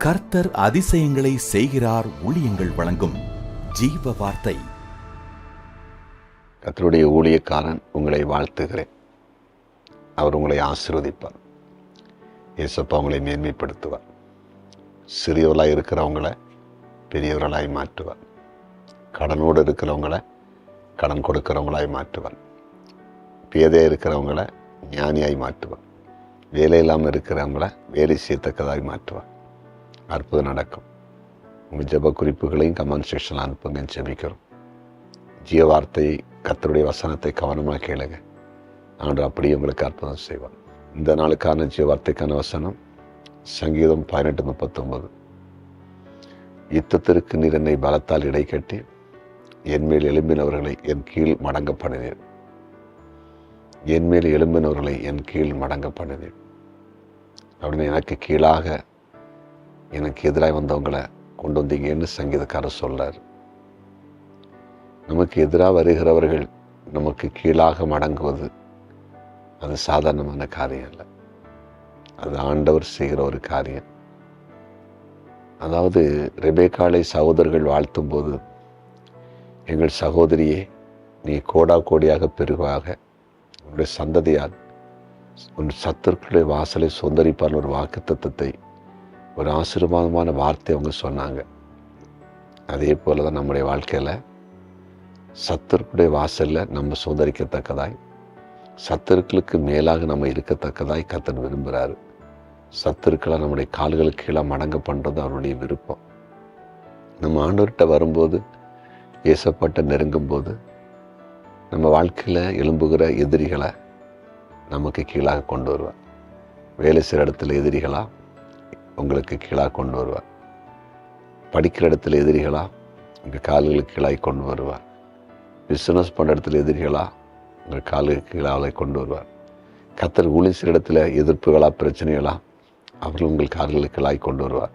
கர்த்தர் அதிசயங்களை செய்கிறார். ஊழியங்கள் வழங்கும் ஜீவ வார்த்தை. கர்த்தருடைய ஊழியக்காரன் உங்களை வாழ்த்துகிறேன். அவர் உங்களை ஆசீர்வதிப்பார். இயேசப்பா உங்களை மேன்மைப்படுத்துவார். சிறியவர்களாய் இருக்கிறவங்கள பெரியவர்களாய் மாற்றுவார். கடனோடு இருக்கிறவங்கள கடன் கொடுக்கிறவங்களாய் மாற்றுவார். பேதையாக இருக்கிறவங்கள ஞானியாய் மாற்றுவார். வேலை இல்லாமல் இருக்கிறவங்கள வேலை செய்யத்தக்கதாய் மாற்றுவார். அற்புதம் நடக்கும். உங்கள் ஜெப குறிப்புகளையும் கமெண்ட் செக்ஷனில் அனுப்புங்க, ஜெபிக்கிறோம். ஜீவ வார்த்தையை, கர்த்தருடைய வசனத்தை கவனமாக கேளுங்க. ஆண்டவர் அப்படியே உங்களுக்கு அற்புதம் செய்வார். இந்த நாளுக்கான ஜீவ வார்த்தைக்கான வசனம் சங்கீதம் 18:39. யுத்தத்திற்கு நீர் என்னை பலத்தால் இடை கட்டி என்மேல் எழும்பினவர்களை என் கீழ் மடங்க பண்ணினேன். என்மேல் எழும்பினவர்களை என் கீழ் மடங்க பண்ணினேன். அப்படின்னு எனக்கு கீழாக, எனக்கு எதிராக வந்தவங்களை கொண்டு வந்தீங்கன்னு சங்கீதக்காரர் சொல்றார். நமக்கு எதிராக வருகிறவர்கள் நமக்கு கீழாக மடங்குவது அது சாதாரணமான காரியம் இல்லை. அது ஆண்டவர் செய்கிற ஒரு காரியம். அதாவது ரெபேக்காளை சகோதரர்கள் வாழ்த்தும் போது, எங்கள் சகோதரியே நீ கோடா கோடியாக பெருவாக, உன்னுடைய சந்ததியால் உன் சத்துருக்களுடைய வாசலை சொந்தரிப்பார் ஒரு வாக்கு தத்துவத்தை, ஒரு ஆசீர்வாதமான வார்த்தை அவங்க சொன்னாங்க. அதே போல தான் நம்முடைய வாழ்க்கையில் சத்துருக்களுடைய வாசலில் நம்ம சுதந்திரிக்கத்தக்கதாய், சத்துருக்களுக்கு மேலாக நம்ம இருக்கத்தக்கதாய் கர்த்தர் விரும்புகிறாரு. சத்துருக்களை நம்முடைய கால்களுக்கு கீழே மடங்க பண்ணுறது அவருடைய விருப்பம். நம்ம ஆண்டவர்கிட்ட வரும்போது, ஏசப்பட்ட நெருங்கும் போது, நம்ம வாழ்க்கையில் எழும்புகிற எதிரிகளை நமக்கு கீழாக கொண்டு வருவார். வேலை செய்கிற இடத்துல எதிரிகளாக உங்களுக்கு கீழாக கொண்டு வருவார். படிக்கிற இடத்துல எதிரிகளாக உங்கள் கால்களுக்கு கீழாக கொண்டு வருவார். பிஸ்னஸ் பண்ணுற இடத்துல எதிரிகளாக உங்கள் கால்களுக்கு கீழாக கொண்டு வருவார். கர்த்தர் ஊழியம் செய்கிற இடத்துல எதிர்ப்புகளாக, பிரச்சனைகளாக அவர்கள் உங்கள் கால்களுக்கு கீழாக கொண்டு வருவார்.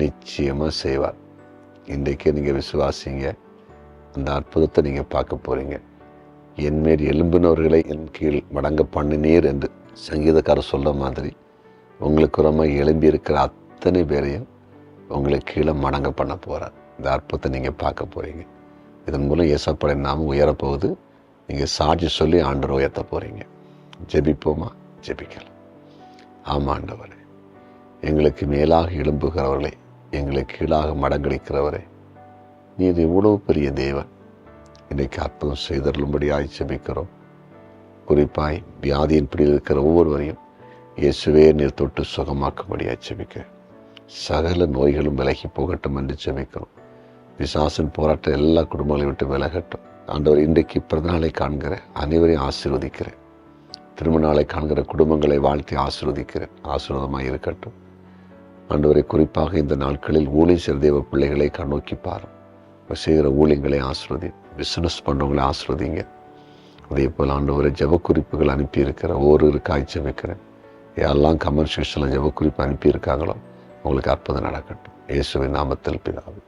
நிச்சயமாக செய்வார். இன்றைக்கே நீங்கள் விசுவாசிங்க, அந்த அற்புதத்தை நீங்கள் பார்க்க போகிறீங்க. என்மேல் எழும்பினவர்களை என் கீழ் மடங்க பண்ணினீர் என்று சங்கீதக்காரர் சொல்கிற மாதிரி, உங்களுக்கு ரொம்ப எழும்பி இருக்கிற அத்தனை பேரையும் உங்களுக்கு கீழே மடங்க பண்ண போகிறார். இந்த அற்புதத்தை நீங்கள் பார்க்க போகிறீங்க. இதன் மூலம் ஏசப்படைய நாமம் உயரப்போகுது. நீங்கள் சாட்சி சொல்லி ஆண்டவரை உயர்த்த போகிறீங்க. ஜெபிப்போமா? ஜெபிக்கலாம். ஆமாம் ஆண்டவரே, எங்களுக்கு மேலாக எழும்புகிறவர்களை எங்களுக்கு கீழாக மடங்கடிக்கிறவரே, நீர் இவ்வளவு பெரிய தேவன். இன்றைக்கு அற்புதம் செய்தருளும்படியாய் ஜெபிக்கிறோம். குறிப்பாய் வியாதியின் பிடியில் இருக்கிற ஒவ்வொருவரையும் இயேசுவே நீர் தொட்டு சுகமாக்கும்படியாக ஜெபிக்க, சகல நோய்களும் விலகி போகட்டும் என்று ஜெபிக்கிறோம். பிசாசின் போராட்டம் எல்லா குடும்பங்களையும் விட்டு விலகட்டும். ஆண்டவர், இன்றைக்கு பிறந்தநாளை காண்கிற அனைவரையும் ஆசீர்வதிக்கிறேன். திருமண நாளை காண்கிற குடும்பங்களை வாழ்த்தி ஆசீர்வதிக்கிறேன். ஆசீர்வாதமாக இருக்கட்டும். ஆண்டவரை, குறிப்பாக இந்த நாட்களில் ஊழியம் செய்கிற தேவ பிள்ளைகளை கண்ணோக்கி பாரும். செய்கிற ஊழியங்களை ஆசீர்வதி. பிஸ்னஸ் பண்ணுறவங்களை ஆசீர்வதிங்க. அதே போல் ஆண்டவரை, ஜெப குறிப்புகள் அனுப்பியிருக்கிற ஒவ்வொரு காய்ச்சி வைக்கிறேன். யாரெல்லாம் கமெண்ட் செக்ஷனில் ஜெப குறிப்பு அனுப்பியிருக்காங்களோ அவங்களுக்கு அற்புதம் நடக்கட்டும். இயேசுவின் நாமத்தில் பிதாவே.